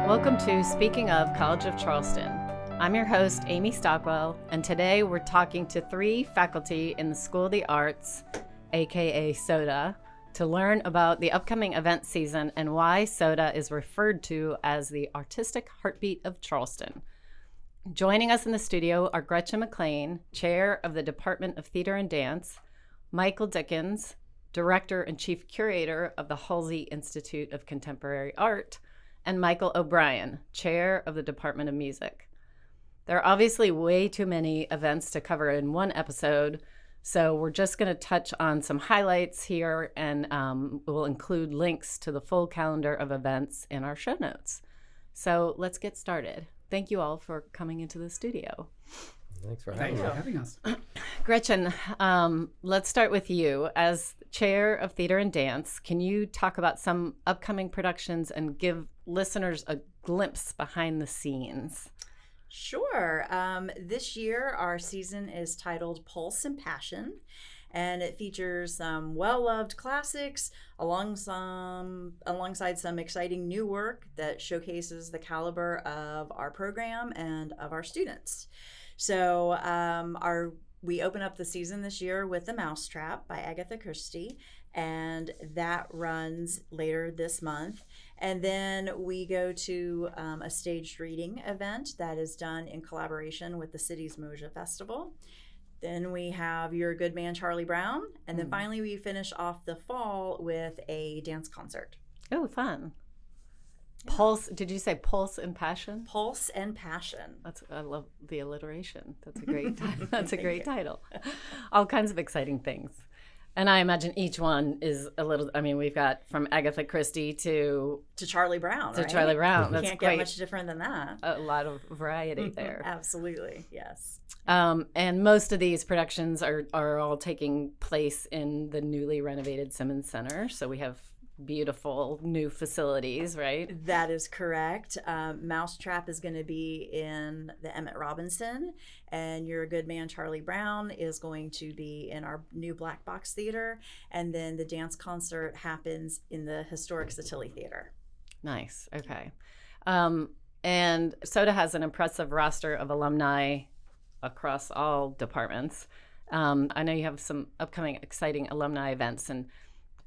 Welcome to Speaking of College of Charleston. I'm your host, Amy Stockwell, and today we're talking to three faculty in the School of the Arts, aka SODA, to learn about the upcoming event season and why SODA is referred to as the artistic heartbeat of Charleston. Joining us in the studio are Gretchen McLean, Chair of the Department of Theater and Dance, Michael Dickens, Director and Chief Curator of the Halsey Institute of Contemporary Art, and Michael O'Brien, Chair of the Department of Music. There are obviously way too many events to cover in one episode, so we're just going to touch on some highlights here, and we'll include links to the full calendar of events in our show notes. So let's get started. Thank you all for coming into the studio. Thanks for having us. Gretchen, let's start with you. As Chair of Theater and Dance, can you talk about some upcoming productions and give listeners a glimpse behind the scenes? Sure. This year, our season is titled Pulse and Passion, and it features some well-loved classics alongside some exciting new work that showcases the caliber of our program and of our students. So we open up the season this year with The Mousetrap by Agatha Christie, and that runs later this month. And then we go to a staged reading event that is done in collaboration with the city's Moja Festival. Then we have You're a Good Man, Charlie Brown. And then finally we finish off the fall with a dance concert. Oh, fun. Pulse, did you say Pulse and Passion? Pulse and Passion. I love the alliteration. That's a great title. That's a great title. All kinds of exciting things. And I imagine each one is a little, we've got from Agatha Christie to Charlie Brown, right? Charlie Brown. That's can't get much different than that. A lot of variety there. Absolutely, yes. And most of these productions are all taking place in the newly renovated Simmons Center. So we have beautiful new facilities, right? That is correct. Mousetrap is going to be in the Emmett Robinson, and You're a Good Man, Charlie Brown is going to be in our new Black Box Theater, and then the dance concert happens in the historic Satilli Theater. Nice. Okay. And SODA has an impressive roster of alumni across all departments. I know you have some upcoming exciting alumni events, and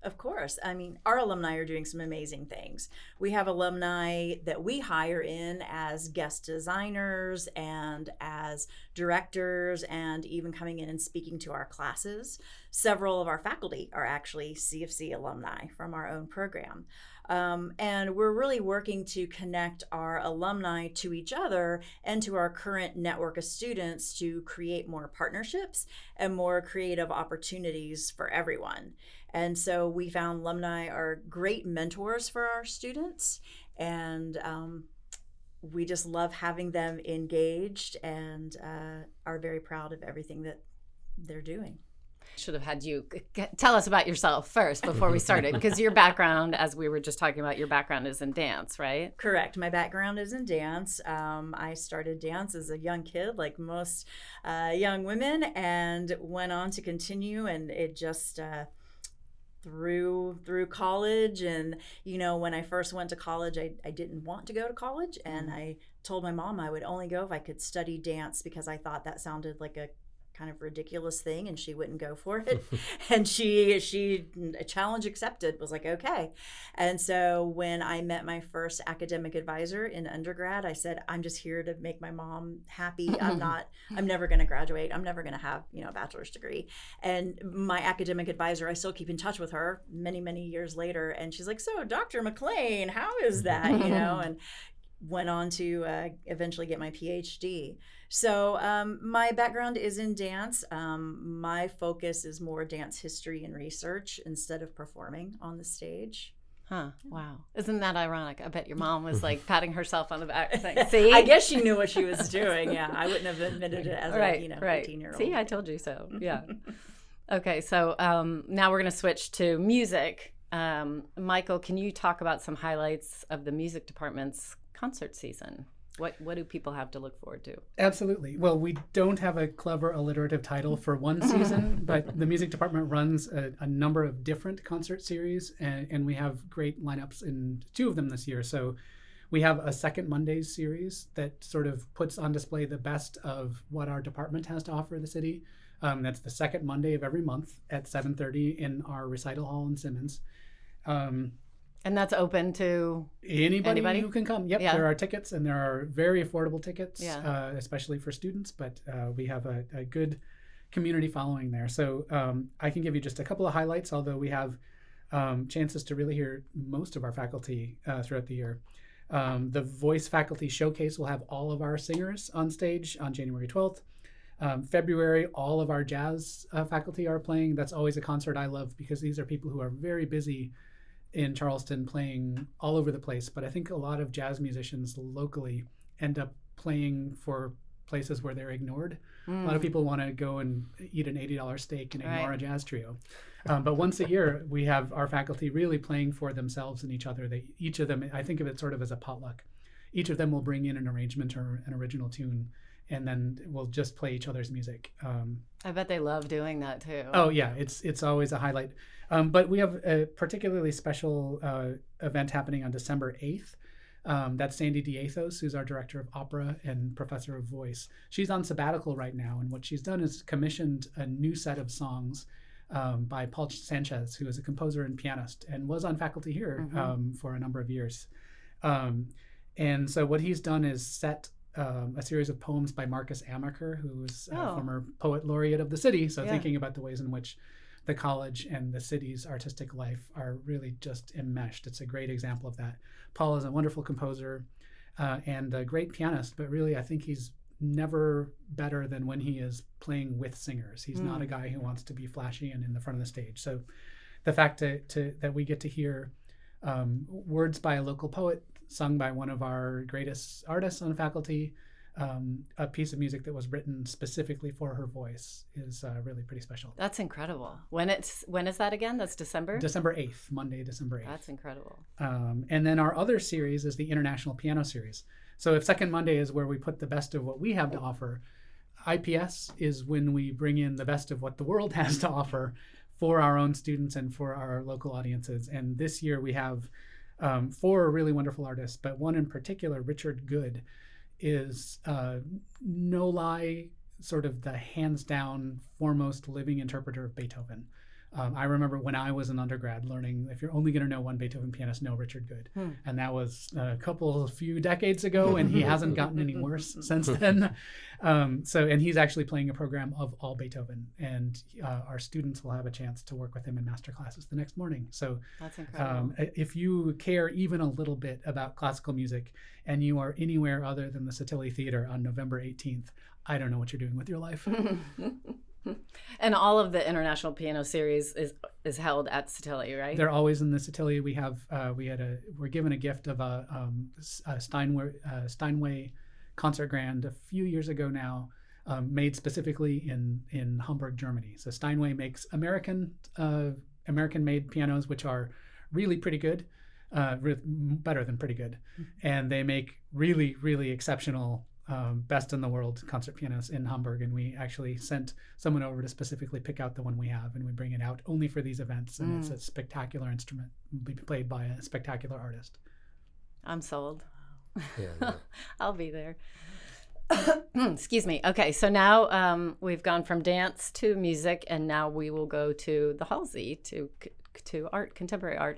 of course. Our alumni are doing some amazing things. We have alumni that we hire in as guest designers and as directors and even coming in and speaking to our classes. Several of our faculty are actually CofC alumni from our own program. And we're really working to connect our alumni to each other and to our current network of students to create more partnerships and more creative opportunities for everyone. And so we found alumni are great mentors for our students, and we just love having them engaged and are very proud of everything that they're doing. Should have had you tell us about yourself first before we started, because your background, as we were just talking about, your background is in dance, right? Correct. My background is in dance. I started dance as a young kid, like most young women, and went on to continue, and it just through college. And when I first went to college, I didn't want to go to college, and I told my mom I would only go if I could study dance, because I thought that sounded like a kind of ridiculous thing, and she wouldn't go for it. And she a challenge accepted, was like, okay. And so when I met my first academic advisor in undergrad, I said, I'm just here to make my mom happy. I'm never going to graduate. I'm never going to have, a bachelor's degree. And my academic advisor, I still keep in touch with her many, many years later. And she's like, so Dr. McLean, how is that? And went on to eventually get my PhD. So my background is in dance. My focus is more dance history and research instead of performing on the stage. Huh. Wow. Isn't that ironic? I bet your mom was like patting herself on the back saying, see? I guess she knew what she was doing. Yeah. I wouldn't have admitted it as a 18-year-old. See, I told you so. Yeah. Okay. So now we're going to switch to music. Michael, can you talk about some highlights of the music department's concert season? What do people have to look forward to? Absolutely. Well, we don't have a clever alliterative title for one season, but the music department runs a number of different concert series, and we have great lineups in two of them this year. So We have a Second Mondays series that sort of puts on display the best of what our department has to offer the city. That's the second Monday of every month at 7:30 in our recital hall in Simmons. And that's open to anybody who can come. Yep, Yeah. there are tickets, and there are very affordable tickets, Yeah. especially for students. But we have a good community following there. So I can give you just a couple of highlights, although we have chances to really hear most of our faculty throughout the year. The Voice Faculty Showcase will have all of our singers on stage on January 12th. February, all of our jazz faculty are playing. That's always a concert I love because these are people who are very busy in Charleston playing all over the place. But I think a lot of jazz musicians locally end up playing for places where they're ignored. A lot of people want to go and eat an $80 steak and ignore a jazz trio. But once a year, we have our faculty really playing for themselves and each other. Each of them, I think of it sort of as a potluck. Each of them will bring in an arrangement or an original tune, and then we'll just play each other's music. I bet they love doing that too. Oh yeah, it's always a highlight. But we have a particularly special event happening on December 8th. That's Sandy Diethos, who's our director of opera and professor of voice. She's on sabbatical right now, and what she's done is commissioned a new set of songs by Paul Sanchez, who is a composer and pianist and was on faculty here for a number of years. And so what he's done is set a series of poems by Marcus Amaker, who was a former poet laureate of the city. So thinking about the ways in which the college and the city's artistic life are really just enmeshed. It's a great example of that. Paul is a wonderful composer and a great pianist, but really I think he's never better than when he is playing with singers. He's not a guy who wants to be flashy and in the front of the stage. So the fact that we get to hear words by a local poet sung by one of our greatest artists on faculty, a piece of music that was written specifically for her voice is really pretty special. That's incredible. When is that again? That's December? December 8th, Monday, December 8th. That's incredible. And then our other series is the International Piano Series. So if Second Monday is where we put the best of what we have to offer, IPS is when we bring in the best of what the world has to offer for our own students and for our local audiences. And this year we have 4 really wonderful artists, but one in particular, Richard Good, is no lie sort of the hands down foremost living interpreter of Beethoven. I remember when I was an undergrad learning, if you're only going to know one Beethoven pianist, know Richard Good. And that was a few decades ago, and he hasn't gotten any worse since then. And he's actually playing a program of all Beethoven, and our students will have a chance to work with him in master classes the next morning. So that's incredible. If you care even a little bit about classical music and you are anywhere other than the Satilli Theater on November 18th, I don't know what you're doing with your life. And all of the International Piano Series is held at Satilli, right? They're always in the Satilli. We have we're given a gift of a Steinway concert grand a few years ago now, made specifically in Hamburg, Germany. So Steinway makes American-made pianos, which are really pretty good, better than pretty good, and they make really, really exceptional. Best in the world concert pianos in Hamburg, and we actually sent someone over to specifically pick out the one we have, and we bring it out only for these events, and it's a spectacular instrument, will be played by a spectacular artist. I'm sold. Yeah. I'll be there. Excuse me. Okay, so now we've gone from dance to music, and now we will go to the Halsey, to art, contemporary art.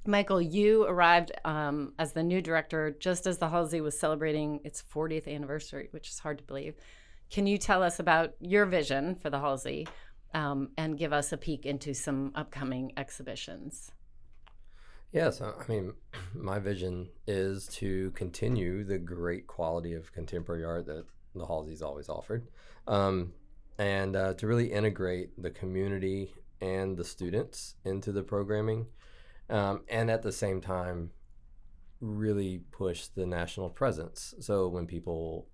Michael, you arrived as the new director just as the Halsey was celebrating its 40th anniversary, which is hard to believe. Can you tell us about your vision for the Halsey and give us a peek into some upcoming exhibitions? Yes, I mean, my vision is to continue the great quality of contemporary art that the Halsey's always offered, and to really integrate the community and the students into the programming. And at the same time, really push the national presence. So when people,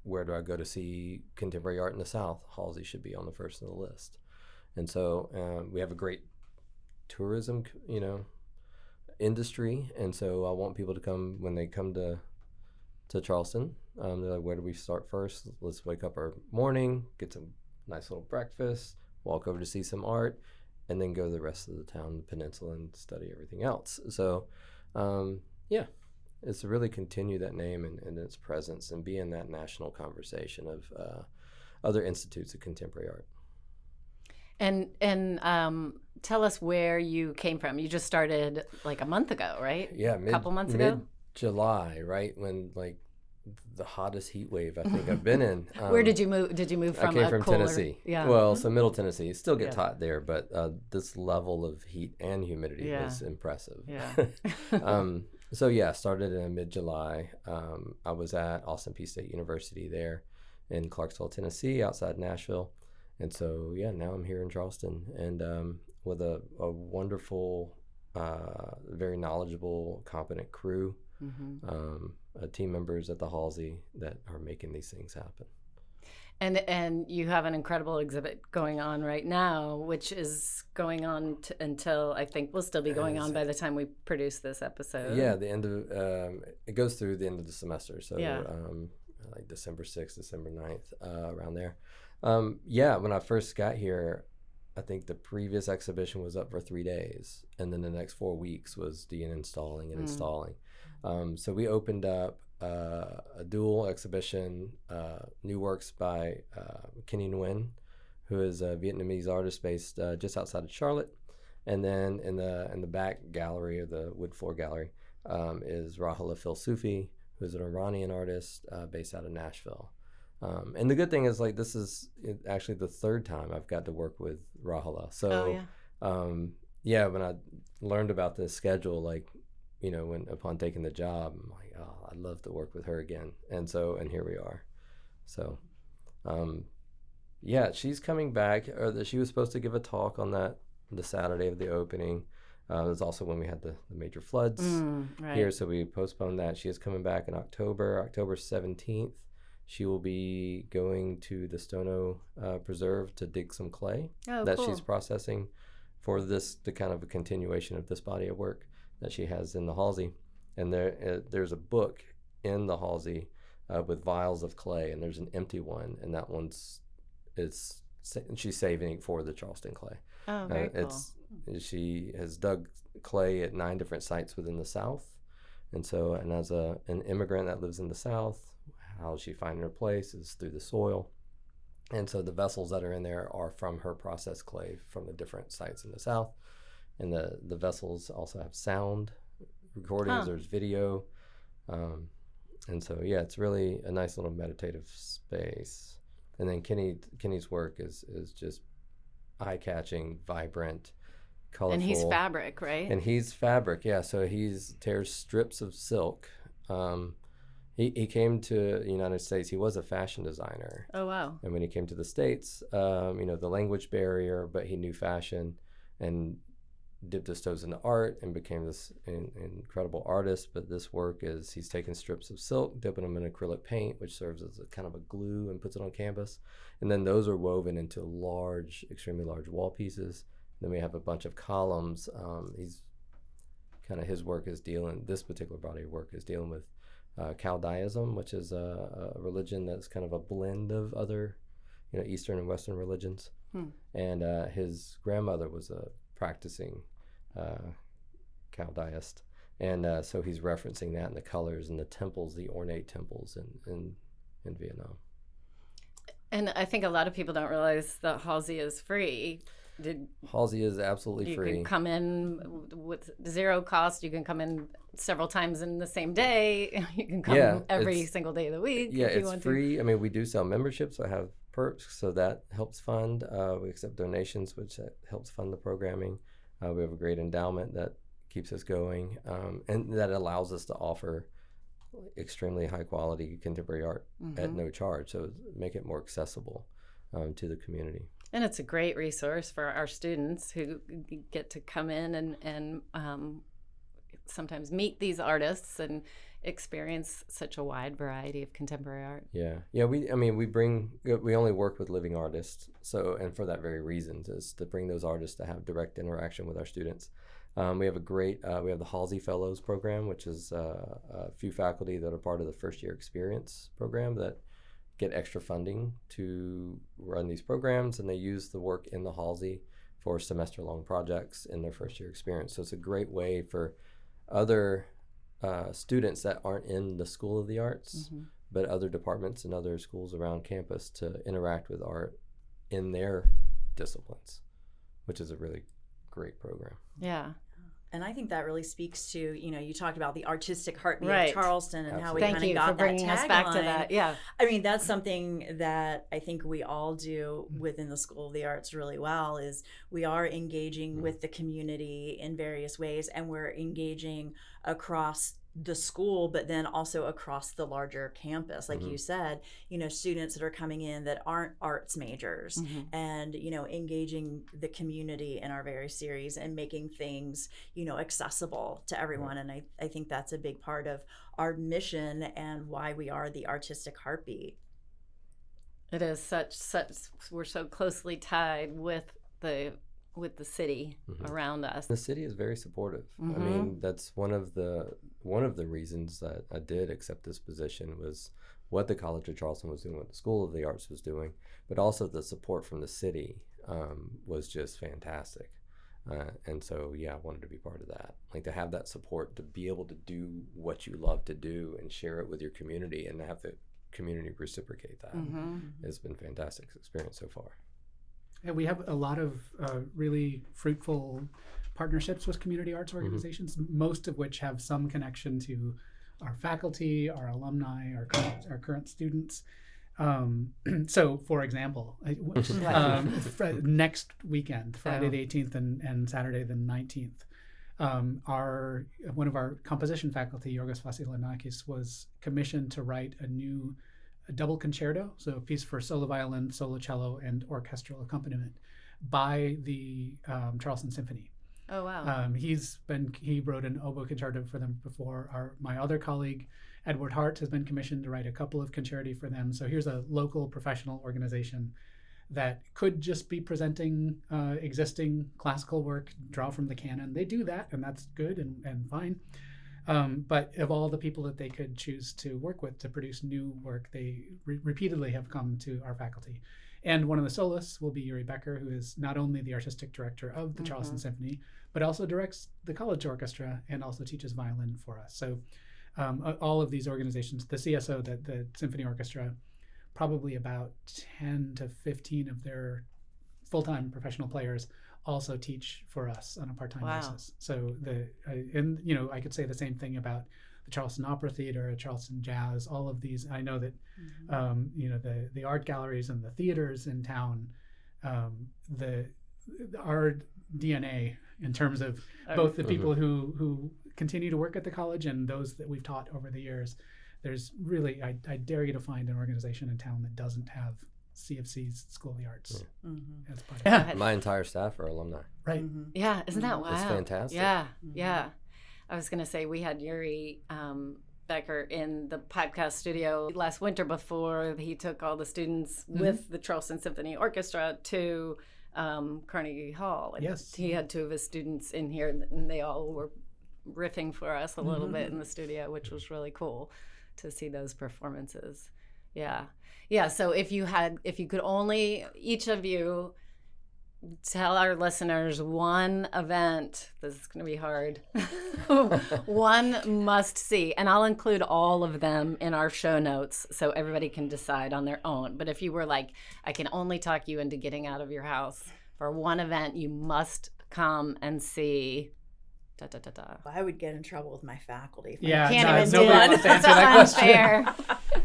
where do I go to see contemporary art in the South? Halsey should be on the first of the list. And so we have a great tourism, industry. And so I want people to come, when they come to Charleston, they're like, where do we start first? Let's wake up our morning, get some nice little breakfast, walk over to see some art, and then go to the rest of the town, the peninsula, and study everything else. So, is to really continue that name and its presence and be in that national conversation of other institutes of contemporary art. And tell us where you came from. You just started like a month ago, right? Yeah, a couple months ago. Mid-July, right when like the hottest heat wave I think I've been in. Where did you move? Did you move from? I came from cooler... Tennessee. Yeah. Well, so Middle Tennessee. It still gets hot there, but this level of heat and humidity was impressive. Yeah. So yeah, started in mid-July. I was at Austin Peay State University there in Clarksville, Tennessee, outside Nashville. And so, yeah, now I'm here in Charleston and with a wonderful, very knowledgeable, competent crew, team members at the Halsey that are making these things happen. And you have an incredible exhibit going on right now, which is going on until I think will still be going on by the time we produce this episode. Yeah, the end of it goes through the end of the semester, so like December 6th, December 9th, around there. When I first got here, I think the previous exhibition was up for 3 days, and then the next 4 weeks was installing and installing. So we opened up a dual exhibition, new works by Kenny Nguyen, who is a Vietnamese artist based just outside of Charlotte, and then in the back gallery, or the wood floor gallery, is Rahala Filsufi, who's an Iranian artist based out of Nashville. And the good thing is, like, this is actually the third time I've got to work with Rahala. So, when I learned about this schedule, like, upon taking the job, I'm like, oh, I'd love to work with her again. And here we are. So, she's coming back. She was supposed to give a talk on the Saturday of the opening. It was also when we had the major floods here, so we postponed that. She is coming back in October 17th. She will be going to the Stono Preserve to dig some clay she's processing for the kind of a continuation of this body of work that she has in the Halsey. And there's a book in the Halsey with vials of clay, and there's an empty one, and that she's saving for the Charleston clay. Oh, very cool. She has dug clay at 9 different sites within the South, and as an immigrant that lives in the South, how she finding her place is through the soil. And so the vessels that are in there are from her processed clay from the different sites in the South. And the vessels also have sound recordings, there's video. And so, it's really a nice little meditative space. And then Kenny's work is just eye-catching, vibrant, colorful. And he's fabric, right? And he's fabric, yeah. So tears strips of silk. He came to the United States. He was a fashion designer. Oh, wow. And when he came to the States, the language barrier, but he knew fashion and dipped his toes into art and became this incredible artist. But this work is he's taking strips of silk, dipping them in acrylic paint, which serves as a kind of a glue, and puts it on canvas. And then those are woven into large, extremely large wall pieces. Then we have a bunch of columns. His work is this particular body of work is dealing with Chaldeism, which is a religion that's kind of a blend of other, Eastern and Western religions. And his grandmother was a practicing Chaldeist, and so he's referencing that in the colors and the temples, the ornate temples in Vietnam. And I think a lot of people don't realize that Halsey is free. Halsey is absolutely free. You can come in with zero cost. You can come in several times in the same day. You can come every single day of the week. Yeah, if you it's want free. To. I mean, we do sell memberships. I have perks, so that helps fund. We accept donations, which helps fund the programming. We have a great endowment that keeps us going, and that allows us to offer extremely high quality contemporary art at no charge. So make it more accessible to the community. And it's a great resource for our students who get to come in and sometimes meet these artists and experience such a wide variety of contemporary art. Yeah. We only work with living artists. So, and for that very reason, is to bring those artists to have direct interaction with our students. We have we have the Halsey Fellows program, which is a few faculty that are part of the first year experience program that get extra funding to run these programs, and they use the work in the Halsey for semester-long projects in their first year experience. So it's a great way for other students that aren't in the School of the Arts, but other departments and other schools around campus to interact with art in their disciplines, which is a really great program. Yeah. And I think that really speaks to, you talked about the artistic heartbeat Right. of Charleston and how we Thank kind of you got for bringing that us back to tagline. that. Yeah. I mean, that's something that I think we all do within the School of the Arts really well, is we are engaging with the community in various ways, and we're engaging across the school, but then also across the larger campus. Like you said, students that are coming in that aren't arts majors, and, engaging the community in our various series and making things, accessible to everyone. And I think that's a big part of our mission and why we are the artistic heartbeat. It is such we're so closely tied with the city around us. The city is very supportive. I mean, that's one of the reasons that I did accept this position was what the College of Charleston was doing, what the School of the Arts was doing, but also the support from the city was just fantastic. And so, I wanted to be part of that. Like, to have that support, to be able to do what you love to do and share it with your community and have the community reciprocate that has been a fantastic experience so far. And we have a lot of really fruitful partnerships with community arts organizations, most of which have some connection to our faculty, our alumni, our current students. So, for example, next weekend, Friday the 18th and Saturday the 19th, one of our composition faculty, Yorgos Vassilanakis, was commissioned to write a double concerto, so a piece for solo violin, solo cello, and orchestral accompaniment by the Charleston Symphony. Oh, wow. He wrote an oboe concerto for them before. My other colleague, Edward Hart, has been commissioned to write a couple of concerti for them. So here's a local professional organization that could just be presenting existing classical work, draw from the canon. They do that, and that's good and fine. But of all the people that they could choose to work with to produce new work, they repeatedly have come to our faculty. And one of the soloists will be Yuri Becker, who is not only the artistic director of the Charleston Symphony, but also directs the college orchestra and also teaches violin for us. So all of these organizations, the CSO, the Symphony Orchestra, probably about 10 to 15 of their full-time professional players also teach for us on a part-time basis. So I could say the same thing about the Charleston Opera Theater, Charleston Jazz, all of these. I know that the art galleries and the theaters in town, our DNA in terms of both the people who continue to work at the college and those that we've taught over the years. There's really, I dare you to find an organization in town that doesn't have CFC's School of the Arts as part of it. My entire staff are alumni. Right. Yeah, isn't that wild? It's fantastic. Yeah. I was going to say we had Yuri Becker in the podcast studio last winter before he took all the students with the Charleston Symphony Orchestra to Carnegie Hall. And yes. He had two of his students in here, and they all were riffing for us a little bit in the studio, which was really cool to see those performances. Yeah. So if you could only, each of you, tell our listeners one event, this is going to be hard, one must see, and I'll include all of them in our show notes so everybody can decide on their own. But if you were like, I can only talk you into getting out of your house for one event you must come and see, I would get in trouble with my faculty. Yeah, can't even do it. It's unfair.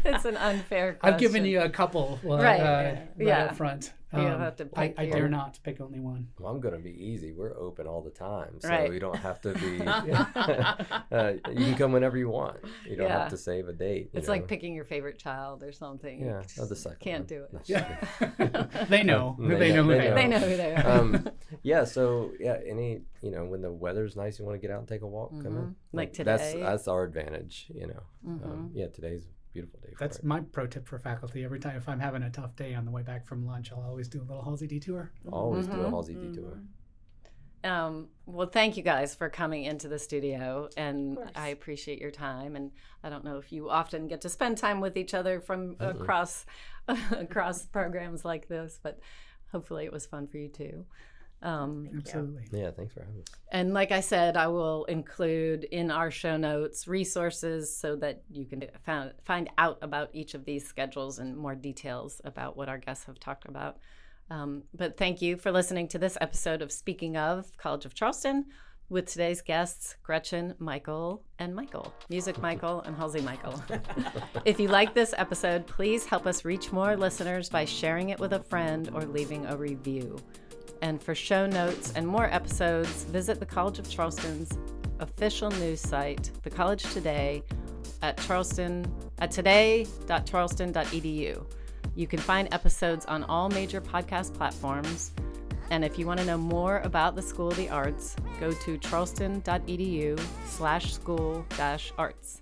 It's an unfair question. I've given you a couple right up front. You have to pick I dare not pick only one. Well, I'm going to be easy. We're open all the time, so Right. you don't have to be. You can come whenever you want. You don't have to save a date. It's like picking your favorite child or something. Yeah, the second can't one. do it. Yeah. They know. They know who they are. They know who they are. When the weather's nice, you want to get out and take a walk. Come in. Like today. That's our advantage. Today's a beautiful day. That's my pro tip for faculty. Every time if I'm having a tough day on the way back from lunch, I'll always do a little Halsey detour. Always do a Halsey detour. Well, thank you guys for coming into the studio, and I appreciate your time. And I don't know if you often get to spend time with each other from across programs like this, but hopefully it was fun for you too. Absolutely. Yeah, thanks for having us. And like I said, I will include in our show notes resources so that you can find out about each of these schedules and more details about what our guests have talked about. But thank you for listening to this episode of Speaking of College of Charleston with today's guests, Gretchen, Michael, and Michael. Music Michael and Halsey Michael. If you like this episode, please help us reach more listeners by sharing it with a friend or leaving a review. And for show notes and more episodes, visit the College of Charleston's official news site, The College Today, at today.charleston.edu. You can find episodes on all major podcast platforms. And if you want to know more about the School of the Arts, go to charleston.edu/school-arts.